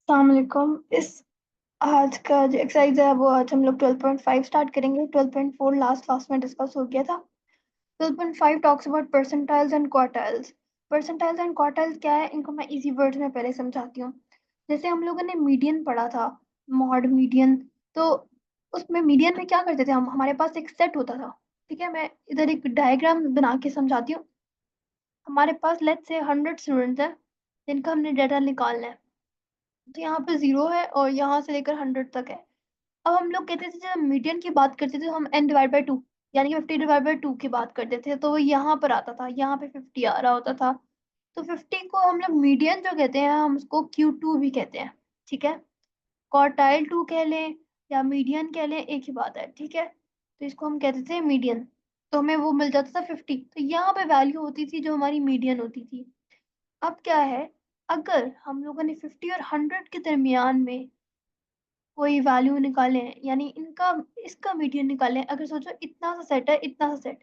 अस्सलामुअलैकुम। इस आज का जो एक्सरसाइज है वो आज हम लोग 12.5 स्टार्ट करेंगे। 12.4 लास्ट क्लास में डिस्कस हो गया था। 12.5 talks about percentiles and quartiles. Percentiles and quartiles क्या है, इनको मैं इजी वर्ड्स में पहले समझाती हूँ। जैसे हम लोगों ने मीडियन पढ़ा था, मॉड मीडियन। तो उसमें मीडियन में क्या करते थे हम, हमारे पास एक सेट होता था। ठीक है, मैं इधर एक डायग्राम बना के समझाती हूँ। हमारे पास लेट्स से 100 स्टूडेंट्स हैं जिनका हमने डाटा निकालना है। तो यहाँ पे 0 है और यहाँ से लेकर 100 तक है। अब हम लोग कहते थे, जब मीडियन की बात करते थे तो हम n/2 यानी कि 50/2 की बात करते थे, तो वो यहाँ पर आता था, यहाँ पे 50 आ रहा होता था। तो 50 को हम लोग मीडियन जो कहते हैं, हम उसको Q2 भी कहते हैं। ठीक है, क्वार्टाइल 2 कह लें या मीडियन कह लें, एक ही बात है। ठीक है, तो इसको हम कहते थे मीडियन। तो हमें वो मिल जाता था 50, तो यहाँ पे वैल्यू होती थी जो हमारी मीडियन होती थी। अब क्या है, अगर हम लोगों ने 50 और 100 के दरमियान में कोई वैल्यू निकालें, यानी इनका इसका मीडियन निकालें। अगर सोचो इतना सा सेट है, इतना सा सेट,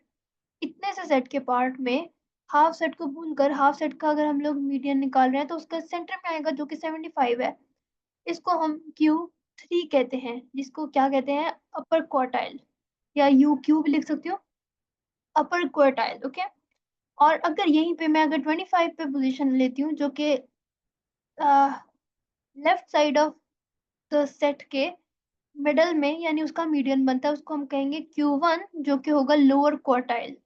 इतने से सेट के पार्ट में हाफ सेट को भूल कर हाफ सेट का अगर हम लोग मीडियन निकाल रहे हैं तो उसका सेंटर में आएगा जो कि 75 है। इसको हम Q3 कहते हैं, जिसको क्या कहते हैं, अपर क्वार्टाइल, या UQ भी लिख सकती हो, अपर क्वार्टाइल। ओके। और अगर यहीं पे मैं अगर 25 पे पोजीशन लेती हूँ, जो कि left side of the set के मिडल में, यानी उसका मीडियन बनता है, उसको हम कहेंगे Q1, जो कि होगा लोअर क्वार्टाइल।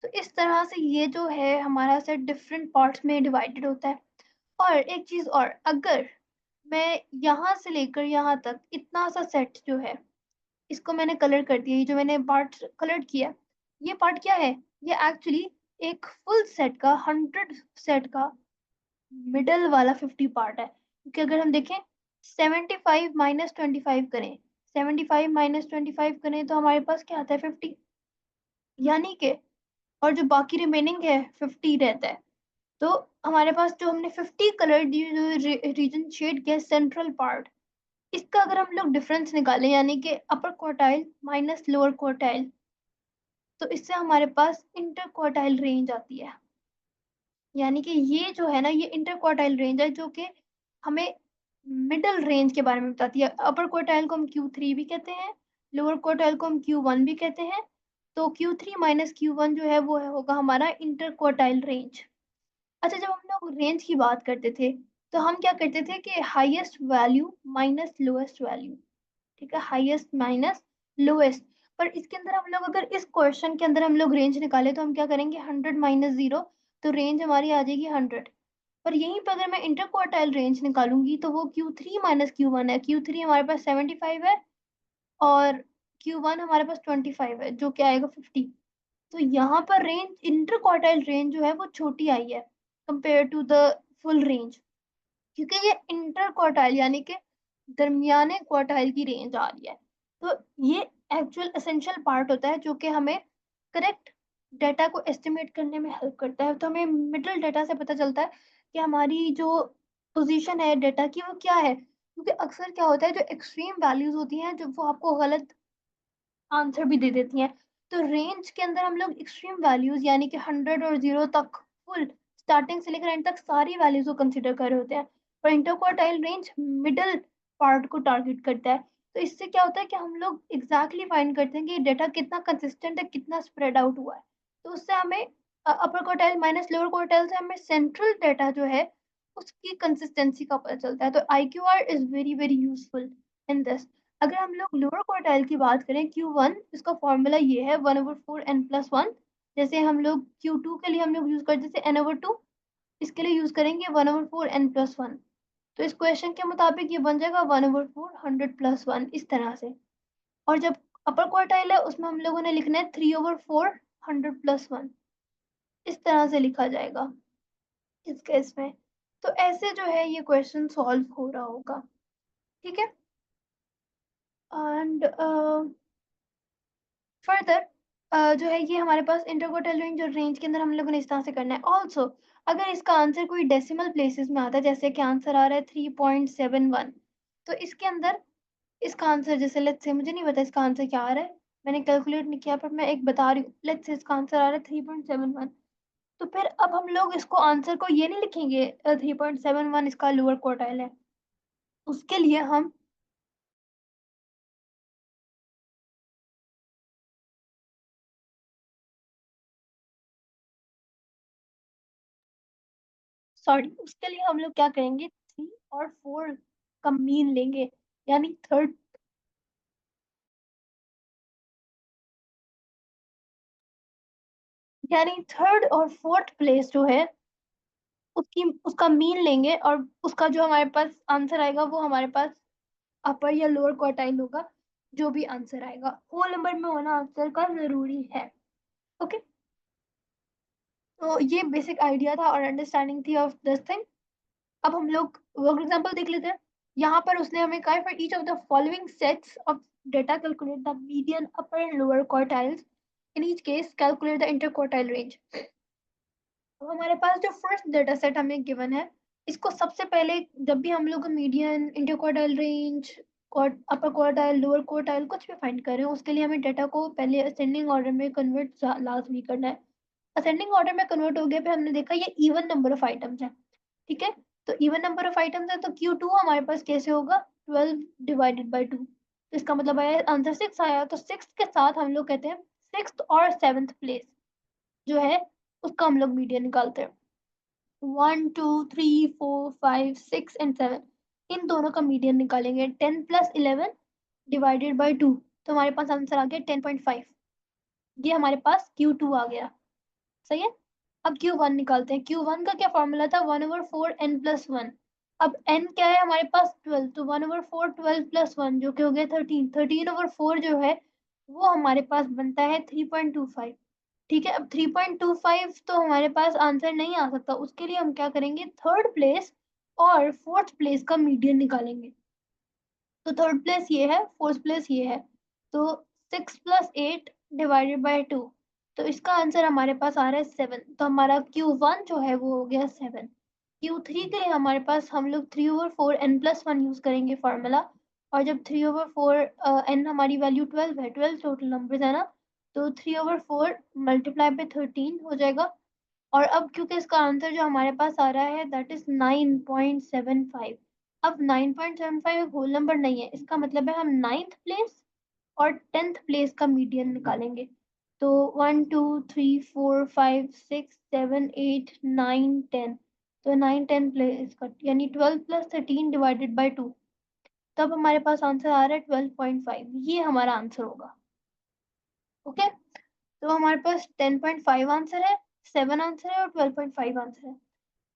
तो इस तरह से ये जो है हमारा सेट डिफरेंट पार्ट्स में डिवाइडेड होता है। और एक चीज और, अगर मैं यहाँ से लेकर यहाँ तक इतना सा सेट जो है, इसको मैंने कलर कर दिया, ये जो मैंने पार्ट कलर किया, ये पार्ट क्या है, ये एक्चुअली एक फुल सेट का, 100 सेट का मिडल वाला 50 पार्ट है। क्योंकि अगर हम देखें, 75 माइनस 25 करें, 75 माइनस 25 करें तो हमारे पास क्या आता है, 50। यानी कि, और जो बाकी रिमेनिंग है 50 रहता है। तो हमारे पास जो हमने 50 कलर दी, जो रीजन शेड किया सेंट्रल पार्ट, इसका अगर हम लोग डिफरेंस निकालें, यानी कि अपर क्वार्टाइल माइनस लोअर क्वार्टाइल, तो इससे हमारे पास इंटर क्वार्टाइल रेंज आती है। यानी कि ये जो है ना, ये इंटर क्वार्टाइल रेंज है, जो कि हमें मिडल रेंज के बारे में बताती है। अपर क्वार्टाइल को हम Q3 भी कहते हैं, लोअर क्वार्टाइल को हम Q1 भी कहते हैं। तो Q3 माइनस Q1 जो है वो होगा हमारा इंटर क्वार्टाइल रेंज। अच्छा, जब हम लोग रेंज की बात करते थे तो हम क्या करते थे कि highest value minus lowest value. ठीक है, हाईएस्ट माइनस लोएस्ट। पर इसके अंदर हम लोग, अगर इस क्वेश्चन के अंदर हम लोग रेंज निकाले तो हम क्या करेंगे, 100 माइनस 0, तो रेंज हमारी आ जाएगी 100। पर यहीं पर अगर मैं इंटर क्वार्टाइल रेंज निकालूंगी तो वो Q3 माइनस Q1 है। Q3 हमारे पास 75 है और Q1 हमारे पास 25 है, जो क्या आएगा 50। तो यहाँ पर रेंज, इंटर क्वार्टाइल रेंज जो है वो छोटी आई है compare to the full range, क्योंकि ये इंटर क्वार्टाइल यानी कि दरमियाने क्वार्टाइल की रेंज आ रही है। तो ये एक्चुअल एसेंशियल पार्ट होता है जो कि हमें करेक्ट डाटा को एस्टिमेट करने में हेल्प करता है। तो हमें मिडल डाटा से पता चलता है कि हमारी जो पोजीशन है डाटा की वो क्या है। क्योंकि अक्सर क्या होता है, जो एक्सट्रीम वैल्यूज होती हैं जो वो आपको गलत आंसर भी दे देती हैं। तो रेंज के अंदर हम लोग एक्सट्रीम वैल्यूज यानी कि 100 और 0 तक, फुल स्टार्टिंग से लेकर एंड तक सारी वैल्यूज को कंसिडर कर रहे होते हैं। पर इंटरक्वार्टाइल रेंज मिडल पार्ट को टारगेट करता है। तो इससे क्या होता है कि हम लोग एग्जैक्टली फाइंड करते हैं कि डेटा कितना कंसिस्टेंट है, कितना स्प्रेड आउट हुआ है। तो उससे हमें अपर क्वार्टाइल माइनस लोअर क्वार्टाइल से हमें सेंट्रल डेटा जो है उसकी कंसिस्टेंसी का पता चलता है। तो IQR is very very useful in this. अगर हम लोग लोअर क्वार्टाइल की बात करें, Q1, इसका फॉर्मूला ये है 1/4 n+1। जैसे हम लोग Q2 के लिए हम लोग यूज करते थे n/2, इसके लिए यूज करेंगे 1/4 n+1। तो इस क्वेश्चन के मुताबिक ये बन जाएगा 1/4 100+1, इस तरह से। और जब अपर क्वार्टाइल है उसमें हम लोगों ने लिखना है 3/4 100+1, इस तरह से लिखा जाएगा इस केस में। तो ऐसे जो है ये क्वेश्चन सॉल्व हो रहा होगा। ठीक है, एंड फर्दर जो है ये हमारे पास इंटरक्वार्टाइल रेंज और रेंज के अंदर हम लोगों ने इस तरह से करना है। ऑल्सो अगर इसका आंसर कोई डेसिमल प्लेसेस में आता है, जैसे कि आंसर आ रहा है 3.71, तो इसके अंदर इसका आंसर, जैसे लेट्स से मुझे नहीं पता इसका आंसर क्या आ रहा है, मैंने कैलकुलेट नहीं किया, पर मैं एक बता रही हूँ, लेट्स से इसका आंसर आ रहा है 3.71। तो फिर अब हम लोग इसको आंसर को ये नहीं लिखेंगे 3.71 इसका लोअर क्वार्टाइल है, उसके लिए हम उसके लिए हम लोग क्या करेंगे, 3 और 4 का मीन लेंगे, यानी थर्ड और फोर्थ प्लेस जो है उसकी उसका मीन लेंगे, और उसका जो हमारे पास आंसर आएगा वो हमारे पास अपर या लोअर क्वार्टाइल होगा। जो भी आंसर आएगा होल नंबर में होना आंसर का जरूरी है। ओके, तो ये बेसिक आइडिया था और अंडरस्टैंडिंग थी ऑफ दिस थिंग। अब हम लोग वर्क एग्जांपल देख लेते हैं। यहाँ पर उसने हमें कहा for each of the following sets of data calculate the median upper and lower quartiles, in each case calculate the inter quartile range. तो हमारे पास जो फर्स्ट डेटा सेट हमें गिवन है, इसको सबसे पहले जब भी हम लोग मीडियन, इंटर क्वार्टाइल रेंज, अपर क्वार्टाइल, लोअर क्वार्टाइल कुछ भी फाइंड करें, उसके लिए हमें डेटा को पहले असेंडिंग ऑर्डर में कन्वर्ट लाजमी करना है। असेंडिंग ऑर्डर में कन्वर्ट हो गया, फिर हमने देखा ये इवन नंबर ऑफ आइटम्स है। ठीक है, तो इवन नंबर ऑफ आइटम्स है तो Q2 हमारे पास कैसे होगा, 12 ÷ 2। तो इसका मतलब आया आंसर 6 आया, तो 6 के साथ हम लोग कहते हैं 6th और 7th प्लेस जो है उसका हम लोग मीडियन निकालते हैं। 1 2 3 4 5 6 एंड 7, इन दोनों का मीडियन निकालेंगे। 10 + 11 ÷ 2, तो हमारे पास आंसर आ गया 10.5। ये हमारे पास Q2 आ गया। सही है। अब Q1 निकालते हैं। Q1 का क्या फॉर्मूला था, 1/4 n+1। अब n क्या है हमारे पास, 12, तो 1/4 12 + 1 जो कि हो गया 13। 13/4 जो है वो हमारे पास बनता है 3.25। ठीक है, अब 3.25 तो हमारे पास आंसर नहीं आ सकता, उसके लिए हम क्या करेंगे, थर्ड प्लेस और फोर्थ प्लेस का मीडियन निकालेंगे। तो थर्ड प्लेस ये है, फोर्थ प्लेस ये है, तो 6 + 8 ÷ 2, तो इसका आंसर हमारे पास आ रहा है 7। तो हमारा Q1 जो है वो हो गया 7। Q3 के लिए हमारे पास हम लोग 3/4 n+1 यूज करेंगे फॉर्मूला, और जब 3/4 n हमारी वैल्यू 12 है, 12 टोटल नंबर है ना, तो 3/4 × 13 हो जाएगा। और अब क्योंकि इसका आंसर जो हमारे पास आ रहा है दैट इज 9.75। अब 9.75 एक होल नंबर नहीं है, इसका मतलब है हम 9th प्लेस और 10th प्लेस का मीडियन निकालेंगे। तो 1 2 3 4 5 6 7 8 9 10, तो 9 10 प्लेस का यानी 12 + 13 ÷ 2, तब हमारे पास आंसर आ रहा है 12.5। ये हमारा आंसर होगा। ओके, तो हमारे पास 10.5 आंसर है, 7 आंसर है और 12.5 आंसर है।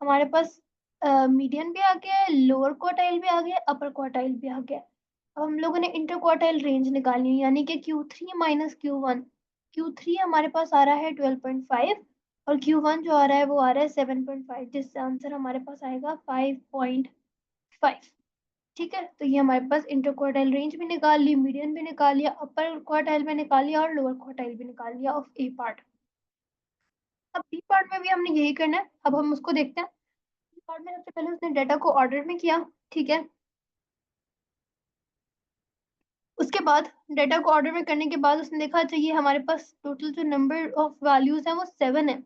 हमारे पास मीडियन भी आ गया है, लोअर क्वार्टाइल भी आ गया, अपर क्वार्टाइल भी आ गया। अब हम लोगों ने इंटर क्वार्टाइल रेंज निकालनी है, यानी कि Q3 - Q1। Q3 हमारे पास आ रहा है 12.5 और Q1 जो आ रहा है वो आ रहा है 7.5, जिससे आंसर हमारे पास आएगा 5.5। ठीक है, तो ये हमारे पास इंटर क्वार्टाइल रेंज भी निकाल ली, मीडियन भी निकाल लिया, अपर क्वार्टाइल भी निकाल लिया और लोअर क्वार्टाइल भी निकाल लिया ऑफ ए पार्ट। अब बी पार्ट में भी हमने यही करना है, अब हम उसको देखते हैं। बी पार्ट में सबसे पहले उसने डाटा को ऑर्डर में किया। ठीक है, उसके बाद डाटा को ऑर्डर में करने के बाद उसने देखा चाहिए हमारे पास टोटल जो नंबर ऑफ वैल्यूज है वो 7 है।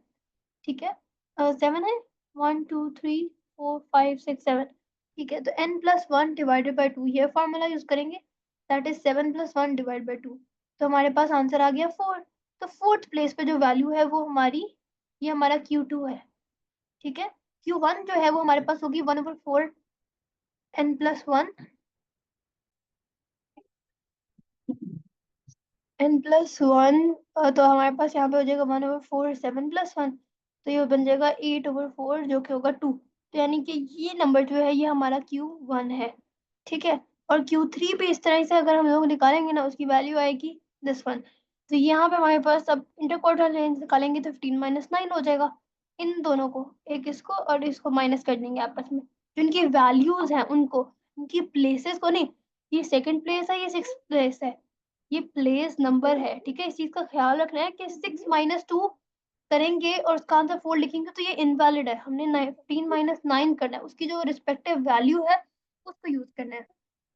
ठीक है, 7 है, 1 2 3 4 5 6 7। ठीक है, तो n+1 ÷ 2 ये फॉर्मूला यूज करेंगे, दैट इज 7 + 1 ÷ 2। तो हमारे पास आंसर आ गया 4। तो फोर्थ प्लेस पे जो वैल्यू है वो हमारी, ये हमारा Q2 है। ठीक है, Q1 जो है वो हमारे पास होगी 1/4 n+1, n+1, तो हमारे पास यहाँ पे हो जाएगा 1/4 7 + 1, तो ये बन जाएगा 8/4 जो कि होगा 2। तो यानी कि ये नंबर जो है ये हमारा Q1 है। ठीक है, और Q3 पे इस तरह से अगर हम लोग निकालेंगे ना उसकी वैल्यू आएगी दिस वन। तो यहाँ पे हमारे पास अब इंटरक्वार्टर रेंज निकालेंगे तो 15 - 9 हो जाएगा। इन दोनों को, एक इसको और इसको माइनस कर देंगे आपस में, जिनकी वैल्यूज हैं उनको, उनकी प्लेसेस को नहीं। ये सेकंड प्लेस है, ये सिक्स प्लेस है, ये प्लेस नंबर है। ठीक है, इस चीज का ख्याल रखना है कि 6 - 2 करेंगे और उसका आंसर 4 लिखेंगे तो ये इनवैलिड है। हमने 15 - 9 करना है, उसकी जो रिस्पेक्टिव वैल्यू है उसको यूज करना है।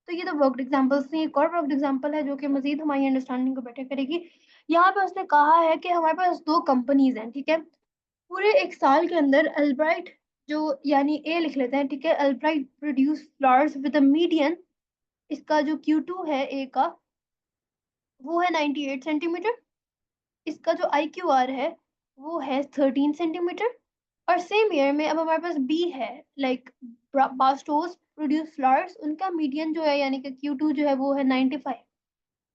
तो ये तो वर्कड एग्जांपल्स थे। एक और वर्कड एग्जांपल है जो कि मजीद हमारी अंडरस्टैंडिंग को बेटर करेगी। यहाँ पे उसने कहा है कि हमारे पास दो कंपनीज हैं। ठीक है, पूरे एक साल के अंदर अल्ब्राइट जो यानी ए लिख लेते हैं, ठीक है। Albright produce flowers with a median, इसका जो Q2 है ए का, वो है 98 सेंटीमीटर। इसका जो IQR है वो है 13 सेंटीमीटर। और सेम ईयर में अब हमारे पास बी है, लाइक बास्टोस प्रोड्यूस फ्लावर्स, उनका मीडियन जो है यानी कि Q2 जो है वो है 95,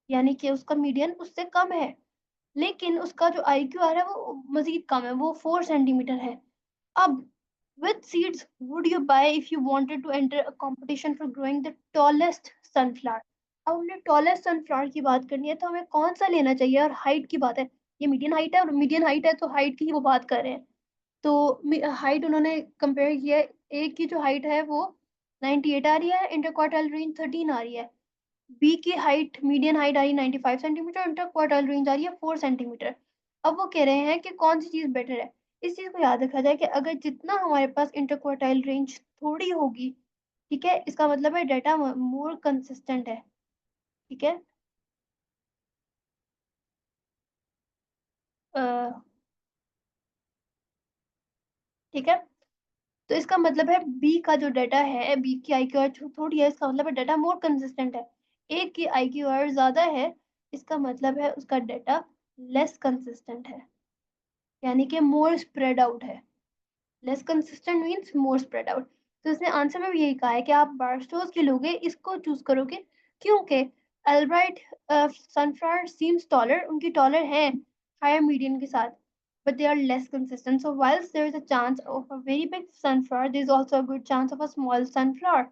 यानी कि उसका मीडियन उससे कम है। लेकिन उसका जो IQR है वो मजीद कम है, वो 4 सेंटीमीटर है। अब which seeds would you buy if you wanted to enter a competition for growing the tallest sunflower? अब हमने टॉलेस्ट सनफ्लावर की बात करनी है तो हमें कौन सा लेना चाहिए, और हाइट की बात है, ये मीडियन हाइट है और मीडियन हाइट है तो हाइट की ही वो बात कर रहे हैं। तो हाइट उन्होंने कंपेयर किया है, ए की जो हाइट है वो 98 आ रही है, इंटरक्वार्टाइल रेंज 13 आ रही है। बी की हाइट, मीडियन हाइट आ रही है 95 सेंटीमीटर, इंटरक्वार्टाइल रेंज आ रही है 4 सेंटीमीटर। अब वो कह रहे हैं कि कौन सी चीज़ बेटर है। इस चीज़ को याद रखा जाए कि अगर जितना हमारे पास इंटरक्वार्टाइल रेंज थोड़ी होगी, ठीक है, इसका मतलब है डाटा मोर कंसिस्टेंट है, ठीक है। अ, ठीक है, तो इसका मतलब है बी का जो डाटा है, बी की IQR थोड़ी है, इसका मतलब है डाटा मोर कंसिस्टेंट है। ए की IQR ज्यादा है, इसका मतलब है उसका डाटा लेस कंसिस्टेंट है, यानी कि मोर स्प्रेड आउट है। Less consistent means more spread out. तो इसने आंसर में भी यही कहा है कि आप बारस्टोज के लोगे इसको चूज करोगे, क्योंकि अल्ब्राइट सनफ्लावर सीम्स टॉलर, उनकी टॉलर है हायर मीडियन के साथ, but they are less consistent. So whilst there is a chance of a very big sunflower, there is also a good chance of a small sunflower.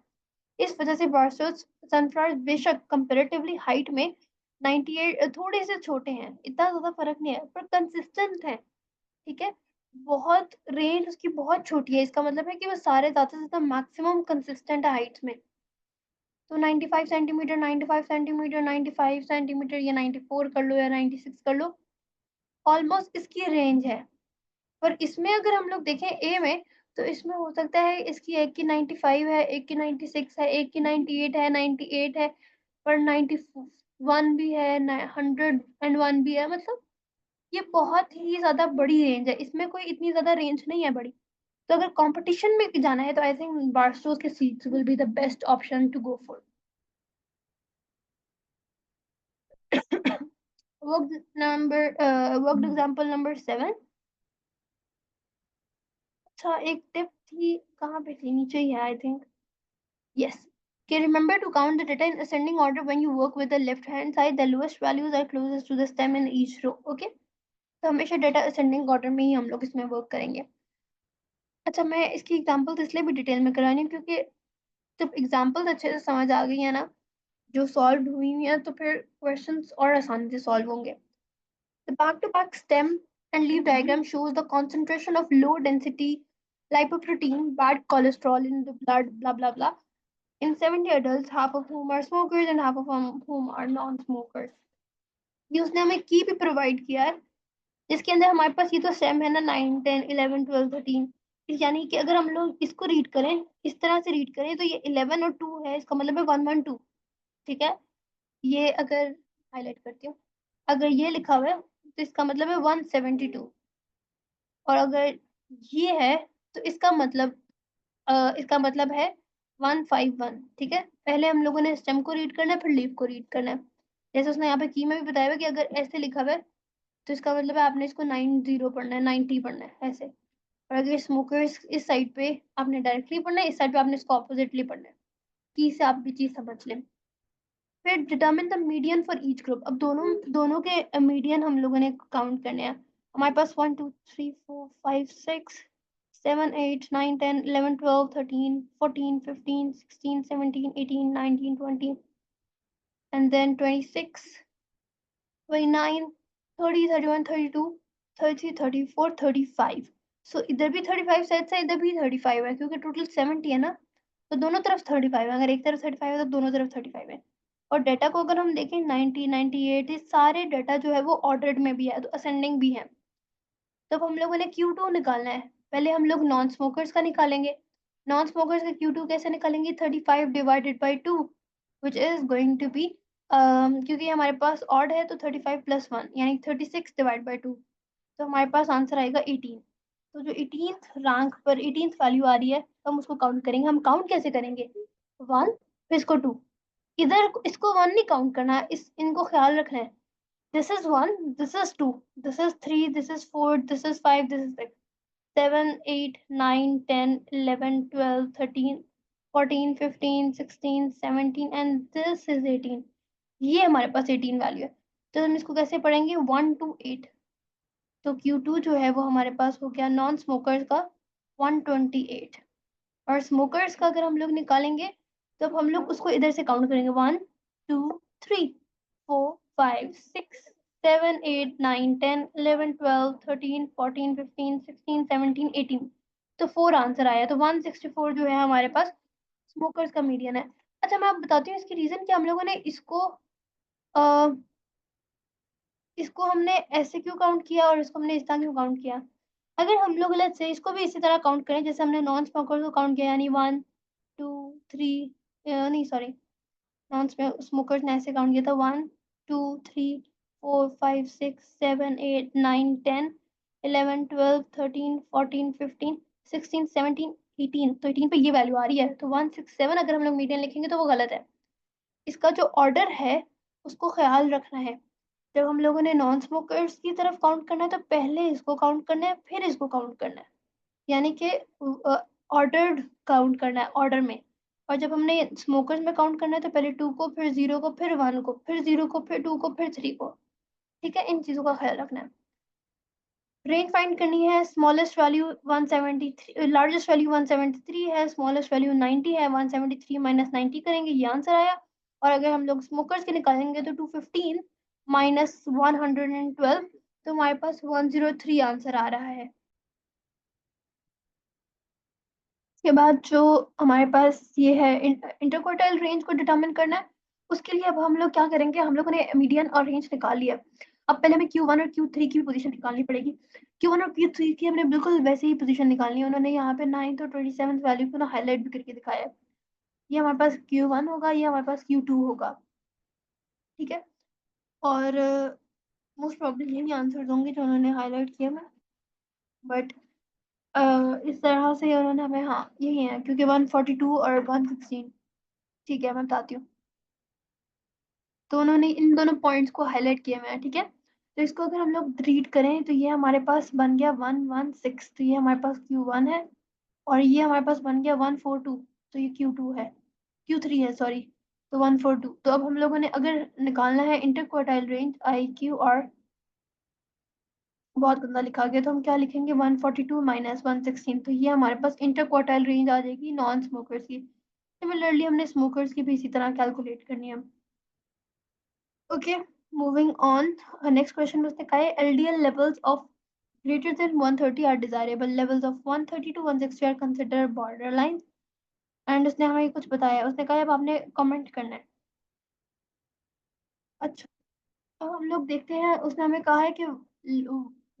इस वजह से बारस्टोज sunflower बेशक comparatively height में 98 थोड़े से छोटे हैं, इतना ज्यादा फर्क नहीं है, पर कंसिस्टेंट है, ठीक है। बहुत रेंज उसकी बहुत छोटी है, इसका मतलब है कि वो सारे ज्यादा से ज्यादा मैक्सिमम कंसिस्टेंट है हाइट्स में। तो 95 सेंटीमीटर, 95 सेंटीमीटर, 95 सेंटीमीटर, या 94 कर लो या 96 कर लो, ऑलमोस्ट इसकी रेंज है। पर इसमें अगर हम लोग देखें ए में, तो इसमें हो सकता है इसकी एक की 95 है, एक की 96 है, एक की 98 है, 98 है, पर 91 भी है, 101 भी है, मतलब ये बहुत ही ज्यादा बड़ी रेंज है, इसमें कोई इतनी ज्यादा रेंज नहीं है बड़ी। तो अगर कंपटीशन में जाना है तो आई थिंक बारस्टोज के seeds will be the best option to go for. Worked example number 7। अच्छा, एक टिप थी, कहाँ पे थी, नीचे ही है I think. Yes, okay, remember to count the data in ascending order when you work with the left hand side, the lowest values are closest to the stem in each row, okay। तो हमेशा data ascending order में ही हम लोग इसमें work करेंगे। अच्छा, मैं इसकी एग्जांपल्स इसलिए भी डिटेल में करा रही हूँ क्योंकि जब एग्जांपल्स अच्छे से समझ आ गई है ना, जो सॉल्व हुई हैं, तो फिर क्वेश्चंस और आसानी से सॉल्व होंगे। The back-to-back stem and leaf diagram shows the concentration of low density lipoprotein, bad cholesterol in the blood, blah blah blah, in 70 adults, half of whom are smokers and half of whom are non-smokers। ये उसने हमें की भी provide किया है, जिसके अंदर हमारे पास ये तो सेम है ना, 9 10 11 12 13, यानी कि अगर हम लोग इसको रीड करें, इस तरह से रीड करें, तो ये 11 और 2 है, इसका मतलब है 1 1 2, ठीक है। ये अगर हाईलाइट करती हूँ, अगर ये लिखा हुआ है तो इसका मतलब है 172, और अगर ये है तो इसका मतलब है 151, ठीक है। पहले हम लोगों ने स्टेम को रीड करना है, फिर लीफ को रीड करना है। जैसे उसने यहाँ पे की में भी बताया हुआ कि अगर ऐसे लिखा हुआ है तो इसका मतलब है आपने इसको 90 पढ़ना है, 90 पढ़ना है ऐसे। और अगर स्मोकर्स इस साइड पे आपने डायरेक्टली पढ़ना है, इस साइड पे आपने इसको ऑपोजिटली पढ़ना है, की से आप भी चीज समझ लें। फिर determine the median for each group. अब दोनों दोनों के मीडियन हम लोगों ने काउंट करने हैं। हमारे पास 1 2 3 4 5 6 7 8 9 10 11 12 13 14 15 16 17 18 19 20 and then 26 29 30 31 32 33 34 35। सो इधर भी 35 सेट्स है, इधर भी 35 है, क्योंकि टोटल 70 है ना, तो दोनों तरफ 35 है, अगर एक तरफ 35 है तो दोनों तरफ 35 है। और डाटा को अगर हम देखें 90 98, ये सारे डाटा जो है वो ऑर्डर्ड में भी है, तो असेंडिंग भी है। तो अब हम लोगों ने Q2 निकालना है, पहले हम लोग नॉन स्मोकर्स का निकालेंगे। नॉन स्मोकर्स का Q2 कैसे निकालेंगे, 35 divided by 2, which is going to be, क्योंकि हमारे पास ऑड है तो 35 प्लस 1 यानी 36 डिवाइड बाई 2, तो हमारे पास आंसर आएगा 18। तो जो 18th रैंक पर 18th वैल्यू आ रही है हम उसको काउंट करेंगे। हम काउंट कैसे करेंगे? 1 फिर इसको 2, इधर इसको 1 नहीं काउंट करना है, इस इनको ख्याल रखना है। This is 1, this is 2, this is 3, this is 4, this is 5, this is 6, 7 8 9 10 11 12 13 14 15 16 17 and this is 18। ये हमारे पास 18 वैल्यू है। तो हम इसको कैसे पढ़ेंगे? 1 to 8। तो Q2 जो है वो हमारे पास हो गया नॉन स्मोकर्स का 128, और स्मोकर्स का अगर हम लोग निकालेंगे तो अब हम लोग उसको इधर से काउंट करेंगे। 1 2 3 4 5 6 7 8 9 10 11 12 13 14 15 16 17 18। तो 4 आंसर आया, तो 164 जो है हमारे पास स्मोकर्स का मीडियन है। अच्छा मैं आपको बताती हूँ इसकी रीजन कि हम लोगों ने इसको हमने ऐसे क्यों काउंट किया और इसको हमने इस तरह क्यों काउंट किया। अगर हम लोग अलग से इसको भी इसी तरह काउंट करें जैसे हमने नॉन स्मोकर को काउंट किया, यानी 1 2 3, नहीं सॉरी, नॉन स्मोकर्स ने ऐसे काउंट किया था 1 2 3 4 5 6 7 8 9 10 11 12 13 14 15 16 17 18। तो 18 पे ये वैल्यू आ रही है, तो 167 अगर हम लोग मीडियन लिखेंगे तो वो गलत है। इसका जो ऑर्डर है उसको ख्याल रखना है। जब हम लोगों ने नॉन स्मोकर्स की तरफ काउंट करना है तो पहले इसको काउंट करना है फिर इसको काउंट करना है, यानी कि ऑर्डर्ड काउंट करना है ऑर्डर में। और जब हमने स्मोकर्स में काउंट करना है तो पहले 2 को, फिर 0 को, फिर 1 को, फिर 0 को, फिर 2 को, फिर 3 को। ठीक है, इन चीज़ों का ख्याल रखना है। रेंज फाइंड करनी है। स्मॉलेस्ट वैल्यू 173, लार्जेस्ट वैल्यू 173 है, स्मॉलेस्ट वैल्यू 90 है। 173 माइनस 90 करेंगे, ये आंसर आया। और अगर हम लोग स्मोकर्स के निकालेंगे तो 215 माइनस 112, तो हमारे पास 103 आंसर आ रहा है। इसके बाद जो हमारे पास ये है इंटरक्वार्टाइल रेंज को डिटरमिन करना है। उसके लिए अब हम लोग क्या करेंगे, हम लोगों ने मीडियन और रेंज निकाल लिया। अब पहले हमें Q1 और Q3 की भी पोजीशन निकालनी पड़ेगी। Q1 और Q3 की हमने बिल्कुल वैसे ही पोजीशन निकालनी है। उन्होंने यहाँ पे 9th और 27th वैल्यू को ना हाईलाइट भी करके दिखाया है। ये हमारे पास Q1 होगा, ये हमारे पास Q2 होगा। ठीक है, और मोस्ट प्रॉब्लली यही आंसर होंगे जो उन्होंने हाईलाइट किया मैं, बट इस तरह से उन्होंने हमें, हाँ यही है, क्योंकि 142 और 116। ठीक है, मैं बताती हूँ। तो उन्होंने इन दोनों पॉइंट्स को हाईलाइट किया हुआ है। ठीक है, तो इसको अगर हम लोग रीड करें तो ये हमारे पास बन गया 116, तो ये हमारे पास Q1 है। और ये हमारे पास बन गया 142, तो ये Q2 है, Q3 है सॉरी। तो 142, तो अब हम लोगों ने अगर निकालना है इंटर क्वार्टाइल रेंज IQ, और बहुत गंदा लिखा गया, तो हम क्या लिखेंगे 142 माइनस 116, तो ये हमारे पास इंटर क्वार्टाइल रेंज आ जाएगी नॉन स्मोकर्स की। सिमिलरली हमने स्मोकर्स की भी इसी तरह कैलकुलेट करनी है। Okay, moving on. Next question में उसने कहा है LDL levels of greater than 130 are desirable, levels of 130 to 160 are considered borderline। And उसने हमें कुछ बताया, उसने कहा अब आपने कमेंट करना है। अच्छा, अब हम लोग देखते हैं, उसने हमें कहा है कि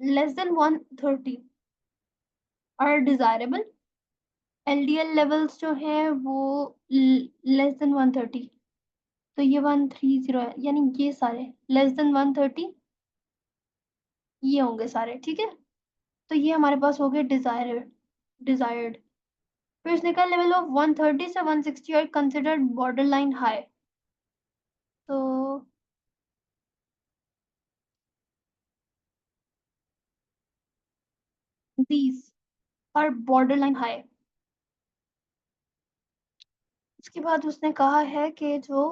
less than 130 are desirable. LDL levels जो हैं वो लेस देन 130, तो ये 130 है, यानी ये सारे लेस देन 130 ये होंगे सारे। ठीक है, तो ये हमारे पास हो गए डिजायर्ड डिजायर्ड। फिर उसने कहा लेवल ऑफ 130 से 160 are considered border line high. तो these are border line high. उसके बाद उसने कहा है कि जो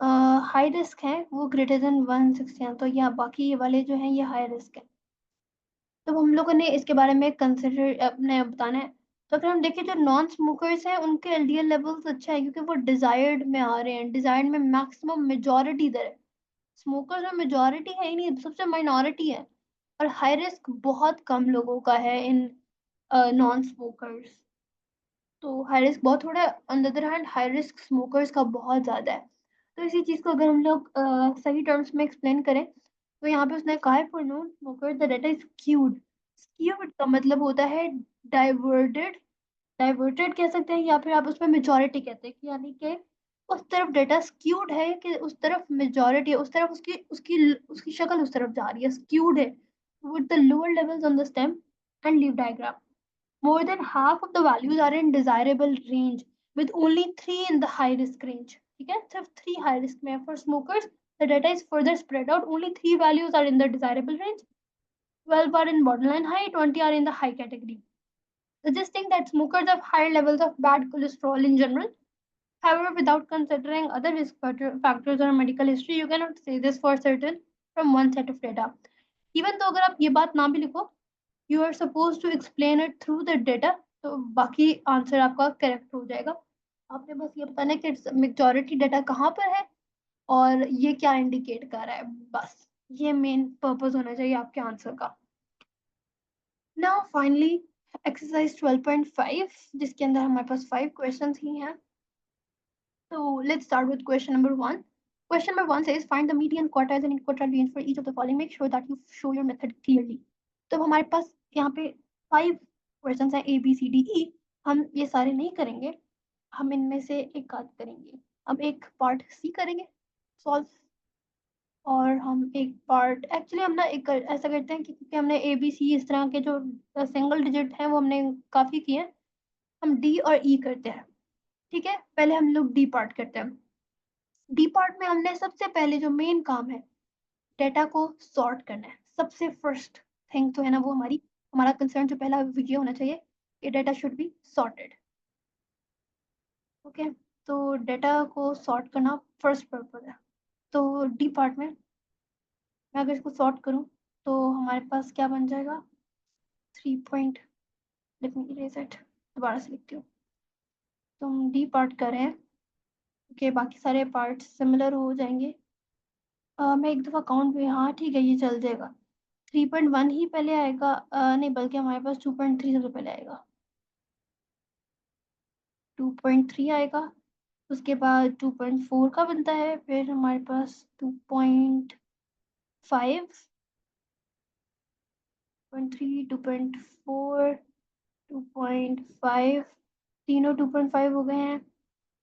हाई रिस्क है वो ग्रेटर देन 160 है, तो यहाँ बाकी ये वाले जो हैं ये हाई रिस्क है। तो हम लोगों ने इसके बारे में कंसिडर अपने बताना है। तो अगर हम देखें जो नॉन स्मोकर्स हैं उनके LDL लेवल्स अच्छा है, क्योंकि वो डिजायर्ड में आ रहे हैं। डिजायर्ड में मैक्सिमम मेजोरिटी इधर है, स्मोकर्स में मेजोरिटी है ही नहीं, सबसे माइनॉरिटी है। और हाई रिस्क बहुत कम लोगों का है इन नॉन स्मोकर्स। तो हाई रिस्क बहुत थोड़ा है, on the other hand high risk smokers का बहुत ज़्यादा है। तो इसी चीज़ को अगर हम लोग सही टर्म्स में एक्सप्लेन करें तो यहाँ पे उसने कहा है for non smoker the data is skewed. Skewed का मतलब होता है डाइवर्टेड। डाइवर्टेड कह सकते हैं, या फिर आप उसमें मेजोरिटी कहते हैं, यानी कि उस तरफ डाटा स्क्यूड है कि उस तरफ मेजोरिटी है, उस तरफ उसकी उसकी उसकी शक्ल उस तरफ जा रही है, स्क्यूड है। With the lower levels on the stem and leaf diagram. More than half of the values are in desirable range with only 3 in the high risk range. ठीक है, सिर्फ 3 high risk में है. For smokers, the data is further spread out. Only 3 values are in the desirable range, 12 are in borderline high, 20 are in the high category, suggesting that smokers have higher levels of bad cholesterol in general. However, without considering other risk factors or medical history, you cannot say this for certain from one set of data. Even though अगर आप ये बात ना भी लिखो, you are supposed to explain it through the data, तो बाकी answer आपका करेक्ट हो जाएगा. आपने बस ये बताना है कि मेजॉरिटी डाटा कहाँ पर है और ये क्या इंडिकेट कर रहा है, बस ये मेन पर्पस होना चाहिए आपके आंसर का. नाउ फाइनली एक्सरसाइज 12.5 जिसके अंदर हमारे पास 5 क्वेश्चंस ही हैं. So let's start with question number 1. Question number 1 says find the median quartiles and interquartile range for each of the following. Make sure that you show your method clearly. तो हमारे पास यहाँ पे 5 questions हैं A B C D E. हम ये सारे नहीं करेंगे, हम इनमें से एक आध करेंगे. हम एक पार्ट C करेंगे सॉल्व, और हम एक पार्ट एक्चुअली हम ना एक ऐसा करते हैं कि क्योंकि हमने A B C इस तरह के जो सिंगल डिजिट हैं वो हमने काफ़ी किए हैं, हम D और E करते हैं. ठीक है, पहले हम लोग डी पार्ट करते हैं. डी पार्ट में हमने सबसे पहले जो मेन काम है डेटा को सॉर्ट करना है. सबसे फर्स्ट थिंग तो है ना वो हमारा कंसर्न जो पहला ये होना चाहिए कि data should be sorted. Okay, तो डेटा को सॉर्ट करना फर्स्ट पर्पज है. तो डी पार्ट में मैं अगर इसको सॉर्ट करूं तो हमारे पास क्या बन जाएगा, 3 point, let me erase it, दोबारा से लिखती हूँ. तो हम डी पार्ट कर रहे हैं, ओके, बाकी सारे पार्ट सिमिलर हो जाएंगे. मैं एक दफ़ा काउंट भी, हाँ ठीक है ये चल जाएगा. 3.1 ही पहले आएगा, नहीं बल्कि हमारे पास 2.3 सबसे पहले आएगा. 2.3 आएगा, उसके बाद 2.4 का बनता है, फिर हमारे पास 2.5, 2.3, 2.4, 2.5, तीनों 2.5 हो गए हैं.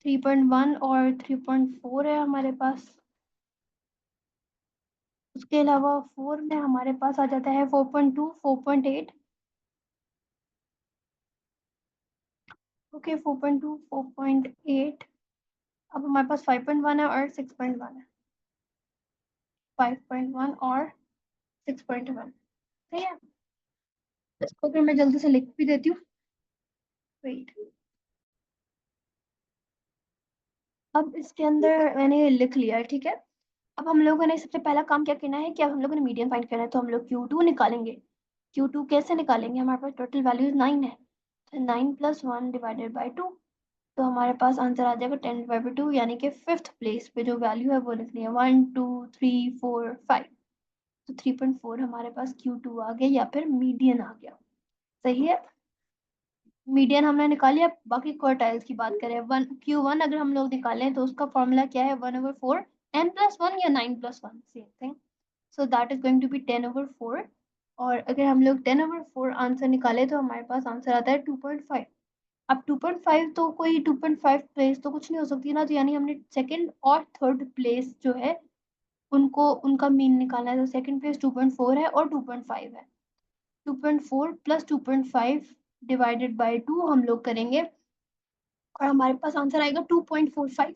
3.1 और 3.4 है हमारे पास. उसके अलावा 4 में हमारे पास आ जाता है 4.2, 4.8. ओके, 4.2, 4.8. अब हमारे पास 5.1 है और 6.1 है. 5.1 और 6.1, सही है. इसको फिर मैं जल्दी से लिख भी देती हूँ. वेट, अब इसके अंदर मैंने लिख लिया है, ठीक है. अब हम लोगों ने सबसे पहला काम क्या करना है कि अब हम लोगों ने मीडियन फाइंड करना है. तो हम लोग Q2 निकालेंगे. Q2 कैसे निकालेंगे, हमारे पास टोटल वैल्यूज 9 है, तो 9 + 1 डिवाइडेड बाई 2. तो हमारे पास आंसर आ जाएगा 10 डिवाइड 2, यानी कि 5th प्लेस पे जो वैल्यू है वो लिखनी है. 1 2 3 4 5. तो 3.4 हमारे पास Q2 आ गया या फिर मीडियन आ गया. सही है, मीडियन हमने निकाल लिया. बाकी क्वार्टाइल्स की बात करें, Q1 अगर हम लोग निकालें तो उसका फॉर्मूला क्या है, 1/4 n+1 या 9+1 same thing. So that is going to be 10/4. और अगर हम लोग 10/4 आंसर निकाले तो हमारे पास आंसर आता है 2.5. अब 2.5 तो कोई 2.5 प्लेस तो कुछ नहीं हो सकती ना, तो यानी हमने सेकंड और थर्ड प्लेस जो है उनको उनका मीन निकालना है. तो सेकंड प्लेस 2.4 है और 2.5 है. 2.4 + 2.5 डिवाइडेड बाई 2 हम लोग करेंगे और हमारे पास आंसर आएगा 2.45.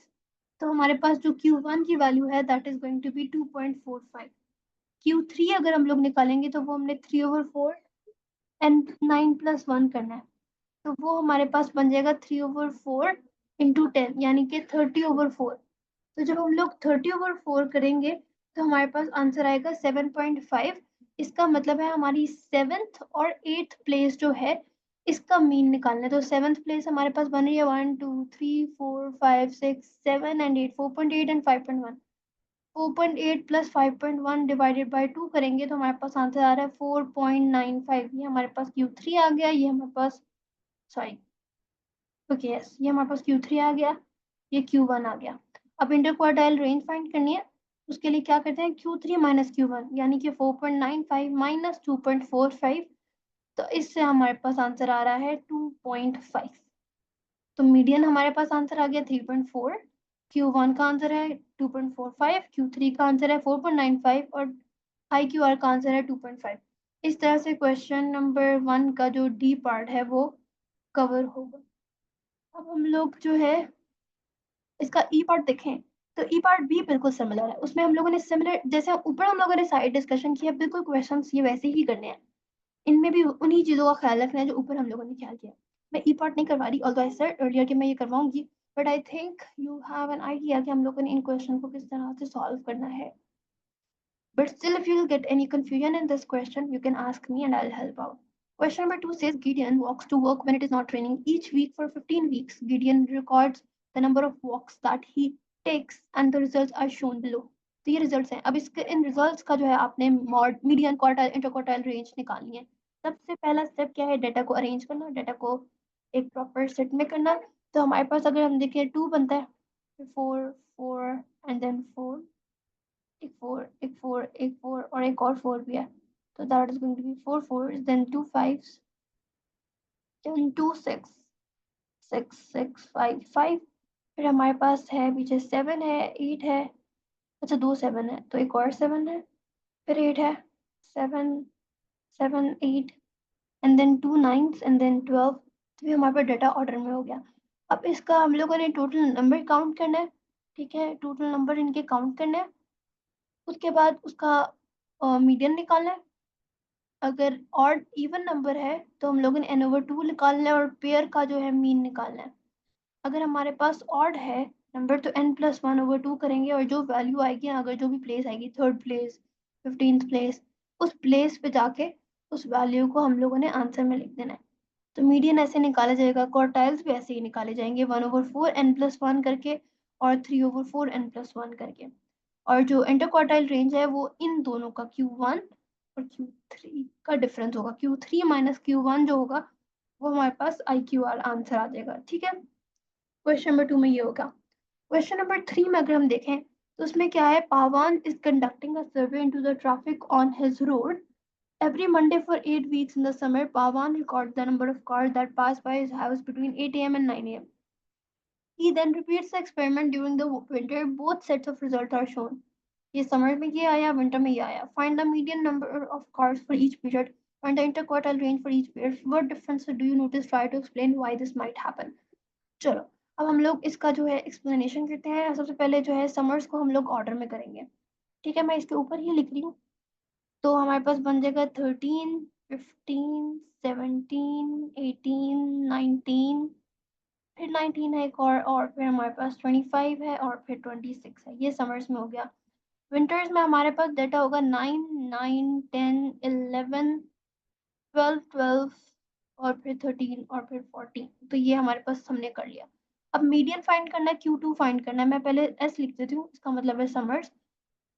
तो हमारे पास जो Q1 की वैल्यू है that is going to be 2.45. Q3 अगर हम लोग निकालेंगे तो वो हमने 3/4 एंड 9+1 करना है. तो वो हमारे पास बन जाएगा 3/4 इंटू 10 यानी कि 30/4. तो जब हम लोग 30/4 करेंगे तो हमारे पास आंसर आएगा 7.5. इसका मतलब है हमारी 7th और 8th प्लेस जो है इसका मीन निकालना है. तो 7th प्लेस हमारे पास बन रही है 1 2 3 4 5 6 7 एंड 8, 4.8 एंड 5.1. 4.8 + 5.1 डिवाइडेड बाई 2 करेंगे तो हमारे पास आंसर आ रहा है 4.95. ये हमारे पास Q3 आ गया, ये हमारे पास सॉरी ओके यस, ये हमारे पास Q3 आ गया, ये Q1 आ गया. अब इंटरक्वार्टाइल रेंज फाइंड करनी है. उसके लिए क्या करते हैं, Q3 - Q1 यानी कि 4.95 - 2.45. तो इससे हमारे पास आंसर आ रहा है 2.5. तो मीडियन हमारे पास आंसर आ गया 3.4. Q1 का आंसर है 2.45, Q3 का आंसर है 4.95 और IQR का आंसर है 2.5. इस तरह से क्वेश्चन नंबर 1 का जो डी पार्ट है वो कवर होगा। अब हम लोग जो है इसका ई पार्ट देखें, तो ई पार्ट भी बिल्कुल सिमिलर है। उसमें हम लोगों ने सिमिलर, जैसे ऊपर हम लोगों ने साइड डिस्कशन किया, बिल्कुल क्वेश्चंस ये वैसे ही करने हैं। इनमें भी उन्हीं चीजों का ख्याल रखना है जो ऊपर हम लोगों ने ख्याल किया। मैं ई पार्ट नहीं करवा रही, ऑल्दो आई सेड अर्लियर कि मैं ये करवाऊंगी, but I think you have an idea कि हम लोगों ने इन क्वेश्चन को किस तरह से सॉल्व करना है। But still, if you'll get any confusion in this question, you can ask me and I'll help out. Question number 2 says Gideon walks to work when it is not raining. Each week for 15 weeks, Gideon records the number of walks that he takes and the results are shown below. तो ये results हैं। अब इसके इन results का जो है आपने mod median quartile interquartile range निकालनी है। सबसे पहला स्टेप क्या है, डाटा को अरेंज करना, डाटा को एक प्रॉपर सेट में करना। तो हमारे पास अगर हम देखें 2 बनता है, 4 4 एंड देन 4, एक 4 एक 4 एक 4 और एक और 4 भी है। तो that is going to be 4 4 then 2 5 then 2 6 6 6 5 5। फिर हमारे पास है पीछे 7 है, 8 है। अच्छा 2 7 है तो एक और 7 है, फिर 8 है, 7 7 8 एंड देन 2 9 एंड देन 12। तो ये हमारे पास डाटा ऑर्डर में हो गया। अब इसका हम लोगों ने टोटल नंबर काउंट करना है। ठीक है, टोटल नंबर इनके काउंट करना है। उसके बाद उसका मीडियन निकालना है। अगर ऑड इवन नंबर है तो हम लोगों ने n/2 निकालना है और पेयर का जो है मीन निकालना है। अगर हमारे पास ऑड है नंबर तो n+1/2 करेंगे और जो वैल्यू आएगी, अगर जो भी प्लेस आएगी, 3rd प्लेस, 15th प्लेस, उस प्लेस पे जाके उस वैल्यू को हम लोगों ने आंसर में लिख देना है। तो मीडियन ऐसे निकाला जाएगा, क्वार्टाइल्स भी ऐसे ही निकाले जाएंगे, 1/4 n+1 करके और 3/4 n+1 करके। और जो इंटरक्वार्टाइल रेंज है वो इन दोनों का Q1 और Q3 का डिफरेंस होगा। Q3 माइनस Q1 जो होगा वो हमारे पास IQR आंसर आ जाएगा। ठीक है, क्वेश्चन नंबर 2 में ये होगा। क्वेश्चन नंबर 3 में अगर हम देखें तो उसमें क्या है, Pawan is conducting a survey into the traffic on his road every Monday for 8 weeks in the summer. Pawan records the number of cars that pass by his house between 8 a.m. and 9 a.m. He then repeats the experiment during the winter. Both sets of results are shown. ये summer में ये आया, winter में ये आया। Find the median number of cars for each period, find the interquartile range for each period, what difference do you notice, try to explain why this might happen. चलो, अब हम लोग इसका जो है एक्सप्लेनेशन करते हैं। सबसे पहले जो है समर्स को हम लोग ऑर्डर में करेंगे। ठीक है, मैं इसके ऊपर ही लिख रही हूँ। तो हमारे पास बन जाएगा 13 15 17 18 19, फिर 19 है एक और फिर हमारे पास 25 है और फिर 26 है। ये समर्स में हो गया। विंटर्स में हमारे पास डेटा होगा 9 9 10 11 12 12 और फिर 13 और फिर 14। तो ये हमारे पास हमने कर लिया। अब मीडियन फाइंड करना है, Q2 फाइंड करना है। मैं पहले S लिख देती हूँ, इसका मतलब है समर्स।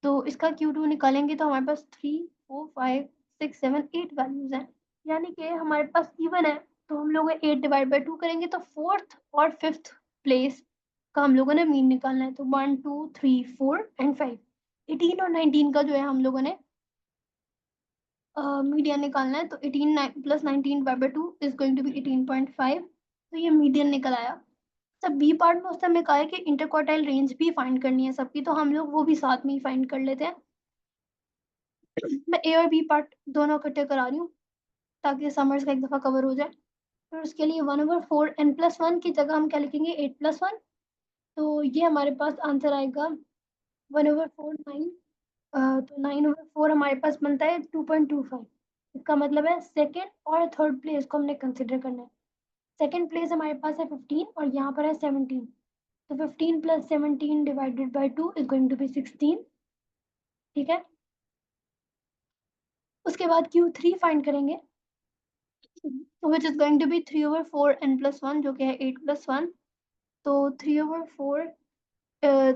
तो इसका Q2 निकालेंगे तो हमारे पास 3 4 5 6 7 8 वैल्यूज हैं, यानी कि हमारे पास इवन है। तो हम लोग 8/2 करेंगे तो 4th और 5th प्लेस का हम लोगों ने मीन निकालना है। तो 1 2 3 4 एंड 5, 18 और 19 का जो है हम लोगों ने मीडियन निकालना है। तो 18 plus 19/2 is going to be 18.5। तो ये मीडियन निकल आया। सब बी पार्ट में उस समय कहा है कि इंटरक्वार्टाइल रेंज भी फाइंड करनी है सबकी, तो हम लोग वो भी साथ में ही फाइंड कर लेते हैं। मैं ए और बी पार्ट दोनों इकट्ठे करा रही हूँ ताकि समर्स का एक दफ़ा कवर हो जाए। फिर उसके लिए 1/4 n+1 की जगह हम क्या लिखेंगे, 8+1। तो ये हमारे पास आंसर आएगा 1/4 9। तो 9/4 हमारे पास बनता है 2.25। इसका मतलब है सेकेंड और थर्ड प्लेस को हमने कंसिडर करना है। सेकेंड प्लेस हमारे पास है 15 और यहाँ पर है 17। तो 15 + 17 divided by 2 is going to be 16। ठीक है, उसके बाद Q3 फाइंड करेंगे, which is going to be 3/4 n+1 जो कि है 8+1। तो 3/4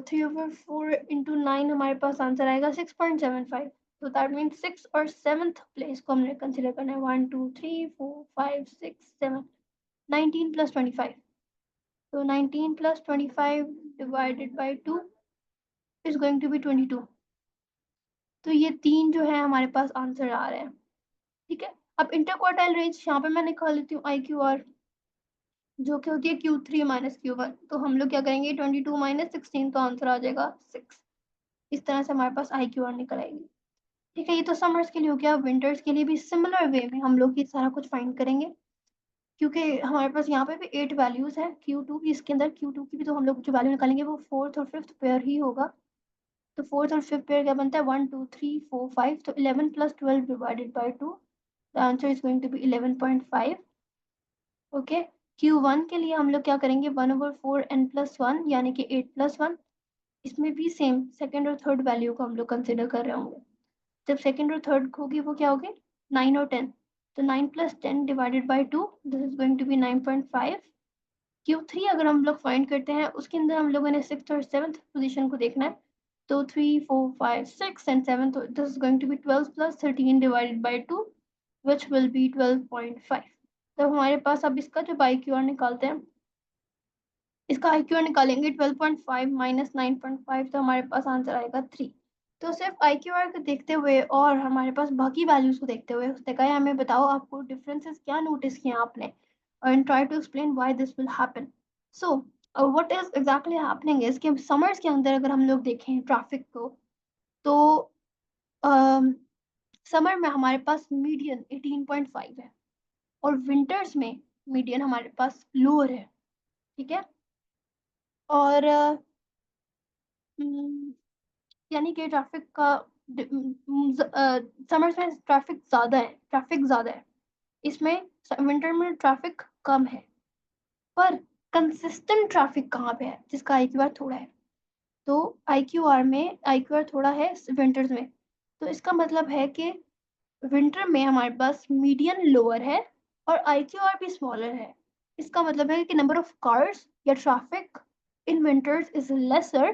3/4 इंटू 9 हमारे पास आंसर आएगा 6.75। तो दैट मीन 6 और 7th प्लेस को हमने कंसिडर करना है। 1 2 3 4 5 6 7 19 + 25। तो 19 + 25 divided by 2 is going to be 22। तो ये तीन जो है हमारे पास आंसर आ रहे हैं। ठीक है, अब इंटरक्वार्टाइल रेंज यहाँ पे मैं निकाल लेती हूँ IQR, जो कि होती है Q3 माइनस Q1। तो हम लोग क्या करेंगे, 22 - 16, तो आंसर आ जाएगा 6। इस तरह से हमारे पास IQR निकल आएगी। ठीक है, ये तो समर्स के लिए हो गया। विंटर्स के लिए भी सिमिलर वे में हम लोग ये सारा कुछ फाइंड करेंगे, क्योंकि हमारे पास यहाँ पे भी 8 वैल्यूज़ हैं, Q2 भी इसके अंदर, Q2 की भी तो हम लोग जो वैल्यू निकालेंगे वो 4th और 5th पेयर ही होगा। तो 4th और 5th पेयर क्या बनता है, 1 2 3 4 5, तो 11 + 12 divided by 2, the answer is going to be 11.5। Okay, Q1 के लिए हम लोग क्या करेंगे, 1/4 n+1 यानी कि 8+1। इसमें भी सेम सेकंड और थर्ड वैल्यू को हम लोग कंसिडर कर रहे होंगे। जब सेकंड और थर्ड होगी वो क्या होगी, 9 और 10, तो 9 + 10 divided by 2, this is going to be 9.5। Q3 अगर हम लोग फाइंड करते हैं, उसके अंदर हम लोगों ने 6th और 7th पोजीशन को देखना है। तो 3 4 5 6 एंड 7, तो this is going to be 12 + 13 divided by 2, which will be 12.5। तो हमारे पास अब इसका जब IQR निकालते हैं, इसका IQR निकालेंगे 12.5 माइनस 9.5, तो हमारे पास आंसर आएगा 3। तो सिर्फ IQR को देखते हुए और हमारे पास बाकी वैल्यूज को देखते हुए उसने कहा हमें बताओ आपको डिफरेंसेस क्या नोटिस किए आपने, and try to explain why this will happen. So, what is exactly happening is कि समर्स के अंदर अगर हम लोग देखें ट्रैफिक को, तो समर में हमारे पास मीडियन 18.5 है, और विंटर्स में मीडियन हमारे पास लोअर है। ठीक है, और यानी कि ट्रैफिक का समर्स में ट्रैफिक ज़्यादा है, इसमें विंटर में ट्रैफिक कम है। पर कंसिस्टेंट ट्रैफिक कहाँ पे है जिसका IQR थोड़ा है, तो IQR थोड़ा है विंटर्स में। तो इसका मतलब है कि विंटर में हमारे पास मीडियन लोअर है और IQR भी स्मॉलर है। इसका मतलब है कि नंबर ऑफ कार्स या traffic in winters is lesser,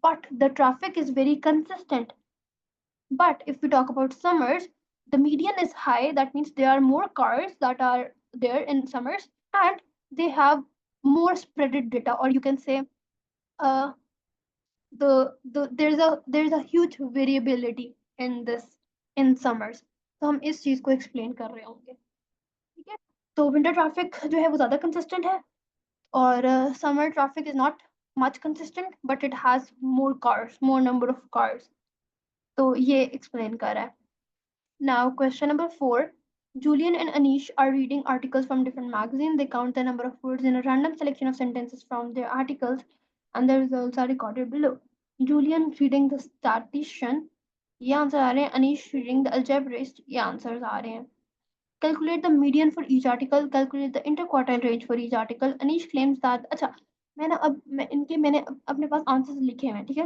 but the traffic is very consistent. But if we talk about summers, the median is high. That means there are more cars that are there in summers, and they have more spreaded data, or you can say, uh, there's a huge variability in this in summers. तो हम इस चीज को explain कर रहे होंगे। ठीक है, तो विंटर ट्रैफिक जो है वो ज़्यादा कंसिस्टेंट है, और summer traffic is not much consistent, but it has more number of cars. तो ये एक्सप्लेन कर रहा है। Now, question number 4. Julian and Anish are reading articles from different magazines. They count the number of words in a random selection of sentences from their articles, and the results are recorded below. Julian reading the statistician. ये answer आ रहे हैं। Anish reading the algebraist. ये answers आ रहे हैं। Calculate the median for each article. Calculate the interquartile range for each article. Anish claims that, अच्छा, मैंने अपने पास answers लिखे हैं, ठीक है।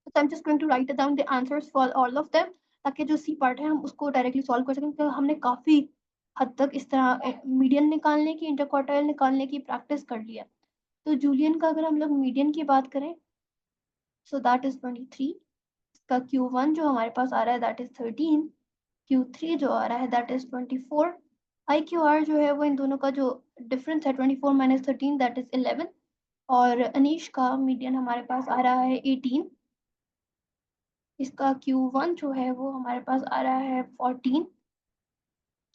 So I'm just going to write down the answers for all of them, ताकि जो सी पार्ट है हम उसको डायरेक्टली सॉल्व कर सकें। तो हमने काफ़ी हद तक इस तरह मीडियन निकालने की, इंटरक्वार्टाइल निकालने की प्रैक्टिस कर लिया। तो जूलियन का अगर हम लोग मीडियन की बात करें, सो दैट इज 23। इसका Q1 जो हमारे पास आ रहा है दैट इज 13। Q3 जो आ रहा है दैट इज 24। IQR जो है वो इन दोनों का जो डिफरेंस है 24 माइनस 13 दैट इज 11। और अनीश का मीडियन हमारे पास आ रहा है 18। इसका Q1 जो है वो हमारे पास आ रहा है 14।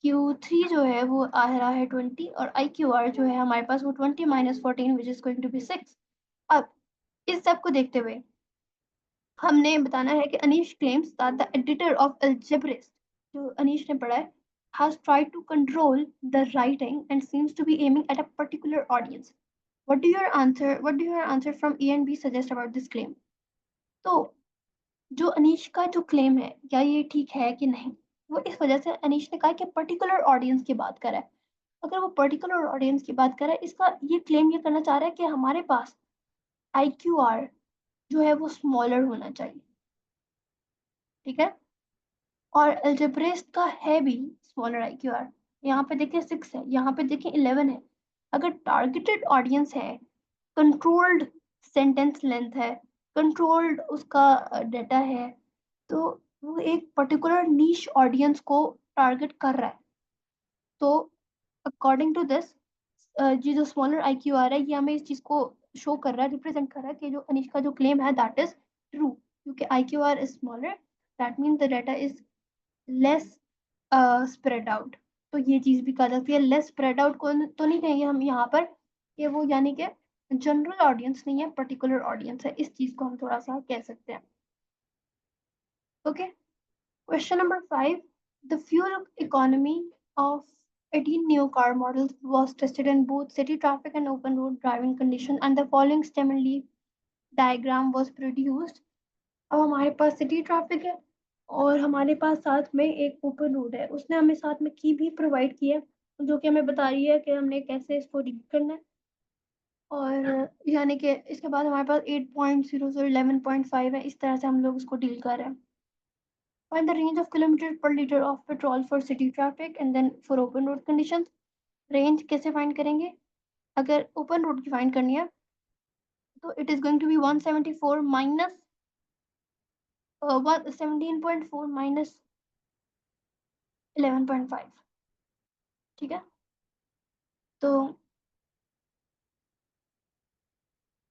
Q3 जो है वो आ रहा है 20, और IQR जो है हमारे पास वो 20 minus 14 which is going to be 6। अब इस सब को देखते हुए हमने बताना है कि Anish claims that the editor of Algebraist, जो अनीश ने पढ़ा है, has tried to control the writing and seems to be aiming at a particular audience. What do your answer from A and B suggest about this claim? तो जो अनीश का जो claim है, क्या ये ठीक है कि नहीं, वो इस वजह से अनीश ने कहा कि पर्टिकुलर ऑडियंस की बात कर रहा है। अगर वो पर्टिकुलर ऑडियंस की बात कर रहा है, इसका ये क्लेम ये करना चाह रहा है कि हमारे पास IQR जो है वो स्मॉलर होना चाहिए। ठीक है, और अल्जेब्रिस्ट का है भी स्मॉलर IQR। यहाँ पे देखिए 6 है, यहाँ पे देखिए 11 है। अगर टारगेटेड ऑडियंस है, कंट्रोल्ड सेंटेंस लेंथ है, कंट्रोल्ड उसका डेटा है, तो वो एक पर्टिकुलर नीश ऑडियंस को टारगेट कर रहा है। तो अकॉर्डिंग टू दिस, ये जो स्मॉलर IQR है ये हमें इस चीज़ को शो कर रहा है, रिप्रेजेंट कर रहा है कि जो अनीश का जो क्लेम है दैट इज ट्रू, क्योंकि IQR is smaller, that means the data is less spread out. तो ये चीज़ भी कहा जाती है। लेस स्प्रेड आउट को तो नहीं कहेंगे हम यहाँ पर कि वो यानी कि जनरल ऑडियंस नहीं है, पर्टिकुलर ऑडियंस है, इस चीज़ को हम थोड़ा सा कह सकते हैं। Okay, Question number 5. The fuel economy of 18 new car models was tested in both city traffic and open road driving conditions, and the following stimuli diagram was produced. अब हमारे पास सिटी ट्रैफिक है और हमारे पास साथ में एक ओपन रोड है, उसने हमें साथ में की भी प्रोवाइड किया है जो कि हमें बता रही है कि हमने कैसे इसको रीड करना है। और यानी कि इसके बाद हमारे पास 8.0 से 11.5 है, इस तरह से हम लोग इसको डील कर रहे हैं। Find the range of kilometre per litre of petrol for city traffic and then for open road conditions. Range कैसे फाइंड करेंगे? अगर ओपन रोड की फाइंड करनी है तो it is going to be 174 minus 17.4 minus 11.5। ठीक है, तो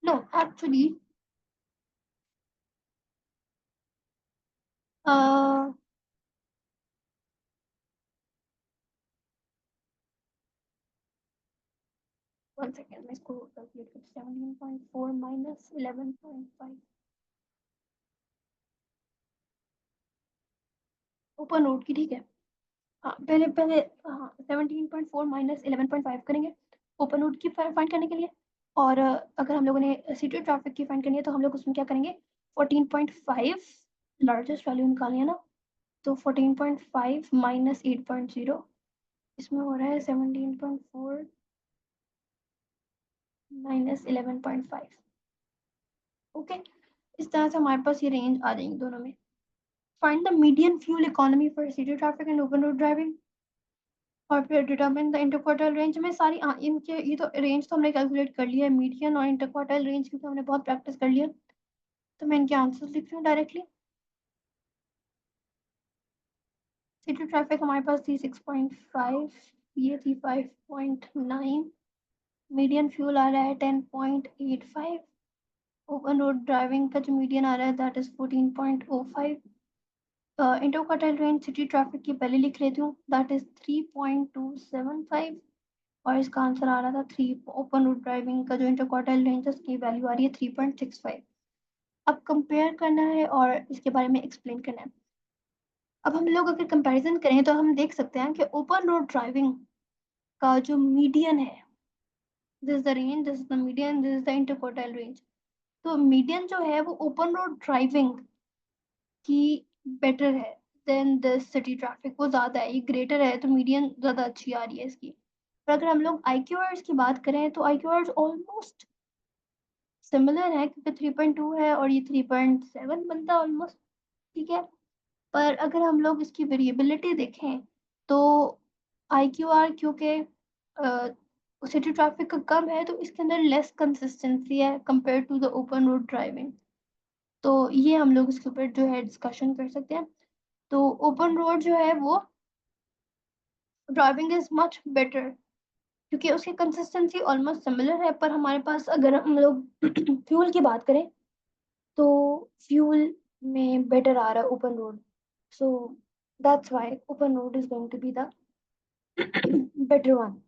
नो एक्चुअली 1 सेकेंड, मैं इसको कैलकुलेट कर 17.4 माइनस 11.5 ओपन रोड की। ठीक है, हाँ पहले पहले हाँ 17.4 माइनस 11.5 करेंगे ओपन रोड की फाइंड करने के लिए। और अगर हम लोगों ने सिटी ट्रैफिक की फाइंड करनी है तो हम लोग उसमें क्या करेंगे, 14.5 लार्जेस्ट वैल्यू निकालनी है ना, तो 14.5 माइनस 8.0, इसमें हो रहा है 17.4 माइनस 11.5। ओके, इस तरह से हमारे पास ये रेंज आ जाएंगी दोनों में। Find the median fuel economy for city traffic and open road driving और फिर डिटरमिन द इंटरक्वार्टाइल रेंज में सारी इनके ये तो रेंज तो हमने कैलकुलेट कर लिया है, मीडियन और इंटरक्वार्टाइल रेंज की तो हमने बहुत प्रैक्टिस कर लिया। तो मैं इनके आंसर्स लिख रही हूँ डायरेक्टली। सिटी ट्रैफिक हमारे पास थी 6.5, ये थी 5.9, मीडियन फ्यूल आ रहा है 10.85, ओपन रोड ड्राइविंग का जो मीडियन आ रहा है that is 14.05। Interquartile range city traffic की पहले लिख लेती हूँ, दैट इज 3.275, और इसका आंसर आ रहा था 3। ओपन रोड ड्राइविंग का जो इंटरक्वार्टाइल रेंज है उसकी वैल्यू आ रही है 3.65। अब कंपेयर करना है और इसके बारे में एक्सप्लेन करना है। अब हम लोग अगर कंपैरिजन करें तो हम देख सकते हैं कि ओपन रोड ड्राइविंग का जो मीडियन है, this is the range, this is the median, this is the interquartile range. तो मीडियन जो है वो ओपन रोड ड्राइविंग की बेटर है देन द सिटी ट्रैफिक, वो ज़्यादा है, ये ग्रेटर है, तो मीडियन ज़्यादा अच्छी आ रही है इसकी। पर अगर हम लोग IQRs की बात करें तो IQRs ऑलमोस्ट सिमिलर है, क्योंकि 3.2 है और ये 3.7 बनता है ऑलमोस्ट। ठीक है, पर अगर हम लोग इसकी वेरिएबिलिटी देखें तो IQR क्योंकि सिटी ट्रैफिक का कम है तो इसके अंदर लेस कंसिस्टेंसी है compare to the open road driving. तो ये हम लोग इसके ऊपर जो है डिस्कशन कर सकते हैं। तो ओपन रोड जो है वो ड्राइविंग इज मच बेटर क्योंकि उसकी कंसिस्टेंसी ऑलमोस्ट सिमिलर है, पर हमारे पास अगर हम लोग फ्यूल की बात करें तो फ्यूल में बेटर आ रहा है open road. So that's why open road is going to be the better one.